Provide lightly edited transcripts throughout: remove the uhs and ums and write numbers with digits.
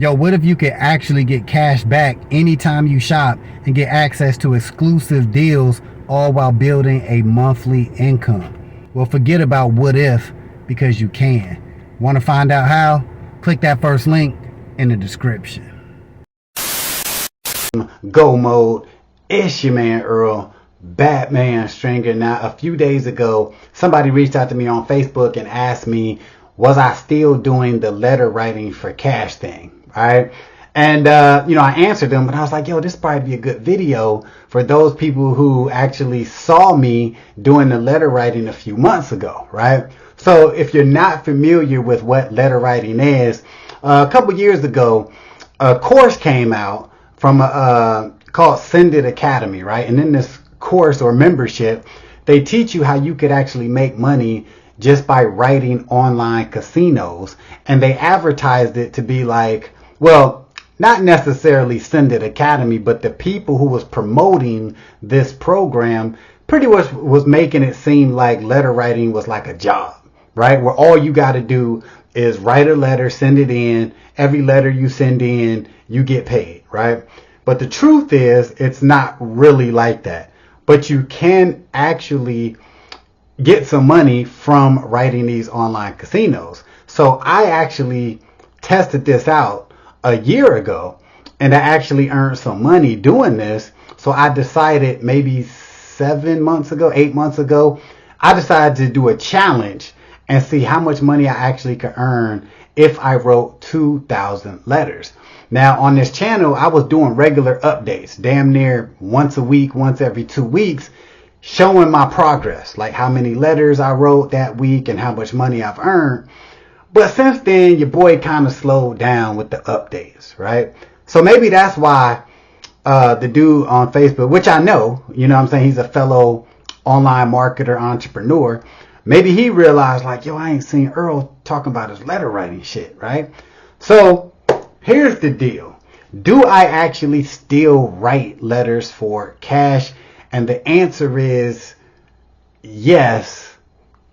Yo, what if you could actually get cash back anytime you shop and get access to exclusive deals, all while building a monthly income? Well, forget about what if, because you can. Want to find out how? Click that first link in the description. Go mode. It's your man Earl, Batman Stringer. Now, a few days ago, somebody reached out to me on Facebook and asked me, was I still doing the letter writing for cash thing, right? And, I answered them, but I was like, yo, this probably be a good video for those people who actually saw me doing the letter writing a few months ago, right? So if you're not familiar with what letter writing is, a couple years ago, a course came out from called Send It Academy, right? And in this course or membership, they teach you how you could actually make money just by writing online casinos. And they advertised it to be like, well, not necessarily Send It Academy, but the people who was promoting this program pretty much was making it seem like letter writing was like a job, right? Where all you got to do is write a letter, send it in. Every letter you send in, you get paid, right? But the truth is, it's not really like that. But you can actually get some money from writing these online casinos. So I actually tested this out a year ago, and I actually earned some money doing this. So I decided maybe 8 months ago, I decided to do a challenge and see how much money I actually could earn if I wrote 2,000 letters. Now on this channel, I was doing regular updates, damn near once a week, once every 2 weeks, showing my progress, like how many letters I wrote that week and how much money I've earned. But since then, your boy kind of slowed down with the updates, right? So maybe that's why the dude on Facebook, which I know, what I'm saying, he's a fellow online marketer, entrepreneur. Maybe he realized like, yo, I ain't seen Earl talking about his letter writing shit, right? So here's the deal. Do I actually still write letters for cash? And the answer is yes,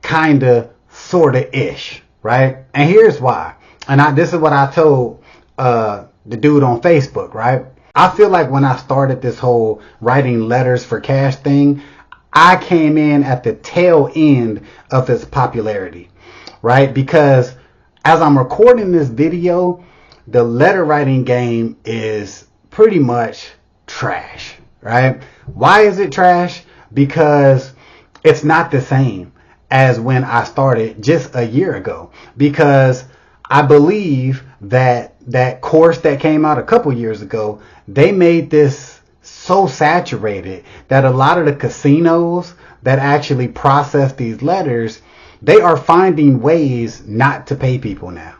kinda, sorta ish, right? And here's why. And this is what I told the dude on Facebook, right? I feel like when I started this whole writing letters for cash thing, I came in at the tail end of its popularity, right? Because as I'm recording this video, the letter writing game is pretty much trash, right? Why is it trash? Because it's not the same as when I started just a year ago. Because I believe that that course that came out a couple years ago, they made this so saturated that a lot of the casinos that actually process these letters, they are finding ways not to pay people now,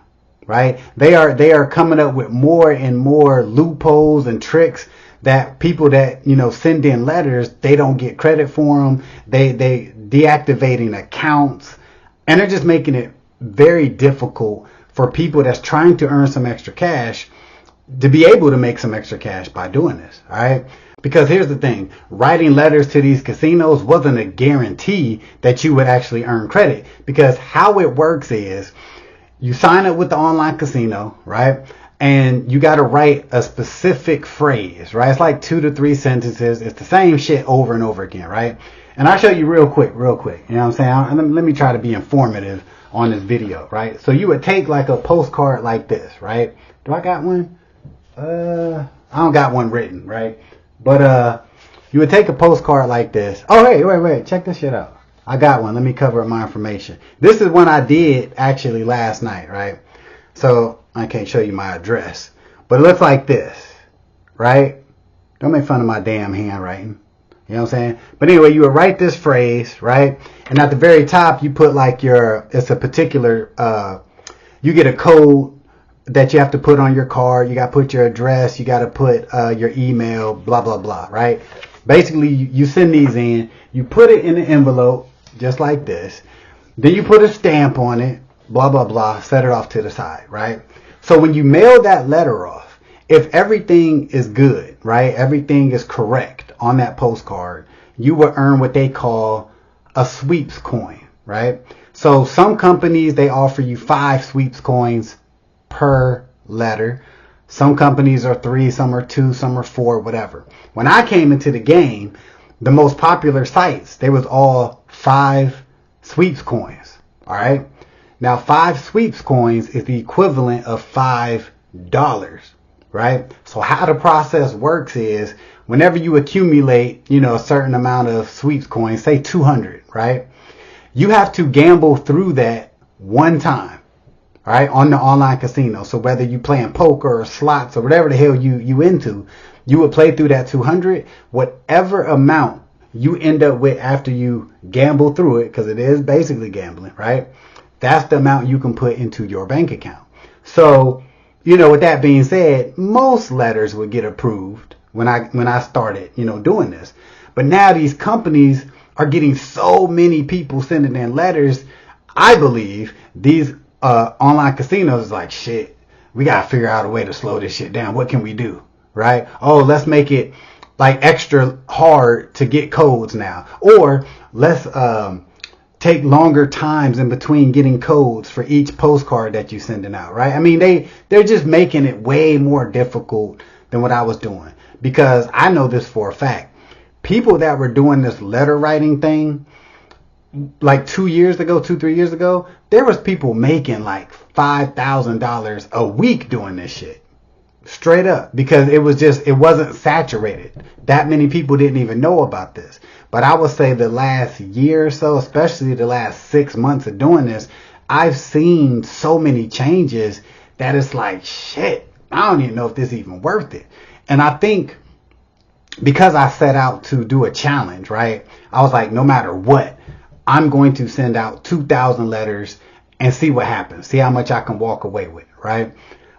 right? They are coming up with more and more loopholes and tricks that people that, send in letters, they don't get credit for them. They deactivating accounts, and they're just making it very difficult for people that's trying to earn some extra cash to be able to make some extra cash by doing this, all right? Because here's the thing, writing letters to these casinos wasn't a guarantee that you would actually earn credit. Because how it works is you sign up with the online casino, right? And you got to write a specific phrase, right? It's like 2 to 3 sentences. It's the same shit over and over again, right? And I'll show you real quick. You know what I'm saying? Let me try to be informative on this video, right? So you would take like a postcard like this, right? Do I got one? I don't got one written, right? But you would take a postcard like this. Oh, hey, wait, check this shit out. I got one. Let me cover up my information. This is one I did actually last night, right? So I can't show you my address, but it looks like this, right? Don't make fun of my damn handwriting. You know what I'm saying? But anyway, you would write this phrase, right? And at the very top, you put like it's a particular, you get a code that you have to put on your card. You got to put your address. You got to put your email, blah, blah, blah, right? Basically, you send these in. You put it in an envelope just like this. Then you put a stamp on it, blah, blah, blah, set it off to the side, right? So when you mail that letter off, if everything is good, right, everything is correct on that postcard, you will earn what they call a sweeps coin, right? So some companies, they offer you 5 sweeps coins per letter. Some companies are 3, some are 2, some are 4, whatever. When I came into the game, the most popular sites, they was all 5 sweeps coins. All right. Now 5 sweeps coins is the equivalent of $5, right? So how the process works is whenever you accumulate, a certain amount of sweeps coins, say 200, right? You have to gamble through that one time, right? On the online casino. So whether you playing poker or slots or whatever the hell you into, you would play through that 200, whatever amount you end up with after you gamble through it, because it is basically gambling, right? That's the amount you can put into your bank account. So, with that being said, most letters would get approved when I started, doing this. But now these companies are getting so many people sending in letters. I believe these online casinos is like, shit, we got to figure out a way to slow this shit down. What can we do? Right? Oh, let's make it like extra hard to get codes now. Or let's take longer times in between getting codes for each postcard that you're sending out, right? I mean, they're just making it way more difficult than what I was doing. Because I know this for a fact. People that were doing this letter writing thing, like 3 years ago, there was people making like $5,000 a week doing this shit. Straight up. Because it wasn't saturated. That many people didn't even know about this. But I would say the last year or so, especially the last 6 months of doing this, I've seen so many changes that it's like, shit, I don't even know if this is even worth it. And I think because I set out to do a challenge, right? I was like, no matter what, I'm going to send out 2,000 letters and see what happens. See how much I can walk away with, right?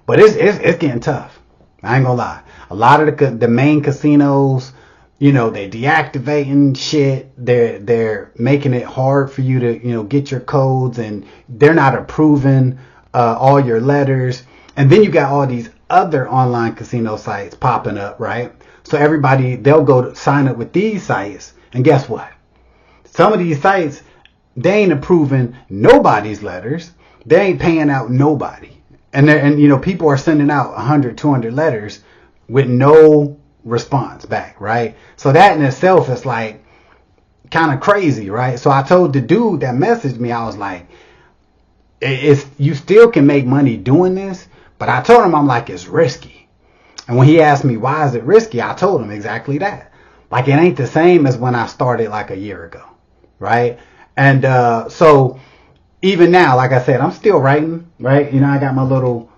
But it's getting tough. I ain't gonna lie. A lot of the main casinos, they deactivating shit. They're making it hard for you to, get your codes, and they're not approving all your letters. And then you got all these other online casino sites popping up, right? So they'll go sign up with these sites, and guess what? Some of these sites, they ain't approving nobody's letters. They ain't paying out nobody. And people are sending out 100, 200 letters with no response back, right? So that in itself is like kind of crazy, right? So I told the dude that messaged me, I was like, you still can make money doing this, but I told him, I'm like, it's risky. And when he asked me, why is it risky? I told him exactly that. Like, it ain't the same as when I started like a year ago, right? And so even now, like I said, I'm still writing, right? I got my little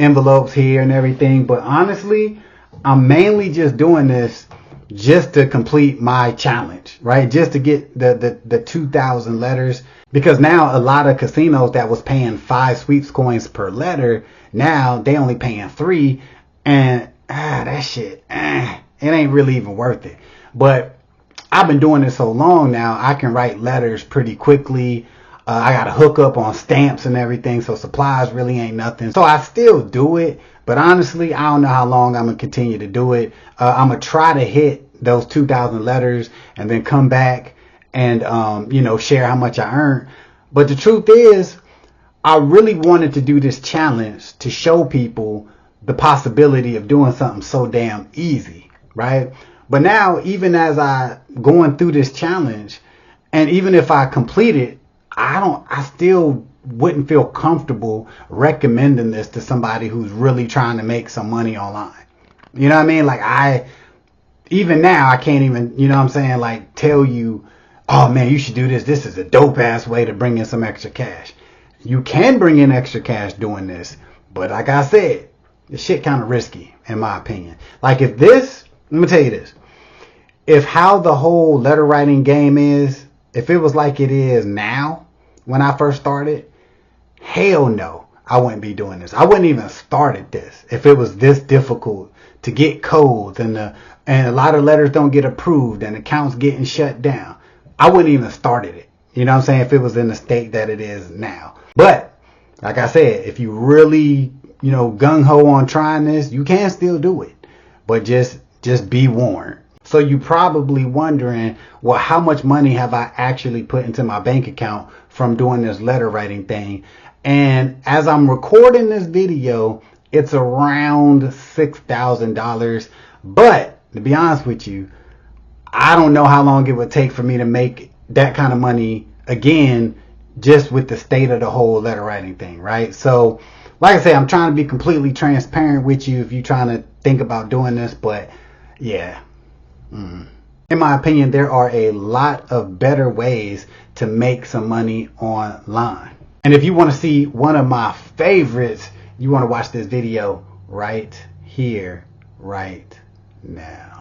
envelopes here and everything, but honestly, I'm mainly just doing this just to complete my challenge, right? Just to get the 2,000 letters, because now a lot of casinos that was paying 5 sweeps coins per letter, now they only paying 3, and that shit, it ain't really even worth it. But I've been doing this so long now, I can write letters pretty quickly. I got to hook up on stamps and everything, so supplies really ain't nothing. So I still do it, but honestly, I don't know how long I'm going to continue to do it. I'm going to try to hit those 2,000 letters and then come back and, share how much I earned. But the truth is, I really wanted to do this challenge to show people the possibility of doing something so damn easy, right? But now, even as I going through this challenge, and even if I complete it, I still wouldn't feel comfortable recommending this to somebody who's really trying to make some money online. You know what I mean? Like even now, I can't even, like tell you, oh man, you should do this. This is a dope ass way to bring in some extra cash. You can bring in extra cash doing this, but like I said, this shit kind of risky in my opinion. Like let me tell you this. If how the whole letter writing game is, if it was like it is now, when I first started, hell no, I wouldn't be doing this. I wouldn't even started this if it was this difficult to get codes and a lot of letters don't get approved and accounts getting shut down. I wouldn't even started it. You know what I'm saying? If it was in the state that it is now. But like I said, if you really, gung ho on trying this, you can still do it. But just be warned. So you probably wondering, well, how much money have I actually put into my bank account from doing this letter writing thing? And as I'm recording this video, it's around $6,000. But to be honest with you, I don't know how long it would take for me to make that kind of money again, just with the state of the whole letter writing thing, right? So, like I say, I'm trying to be completely transparent with you if you're trying to think about doing this, but yeah. In my opinion, there are a lot of better ways to make some money online. And if you want to see one of my favorites, you want to watch this video right here, right now.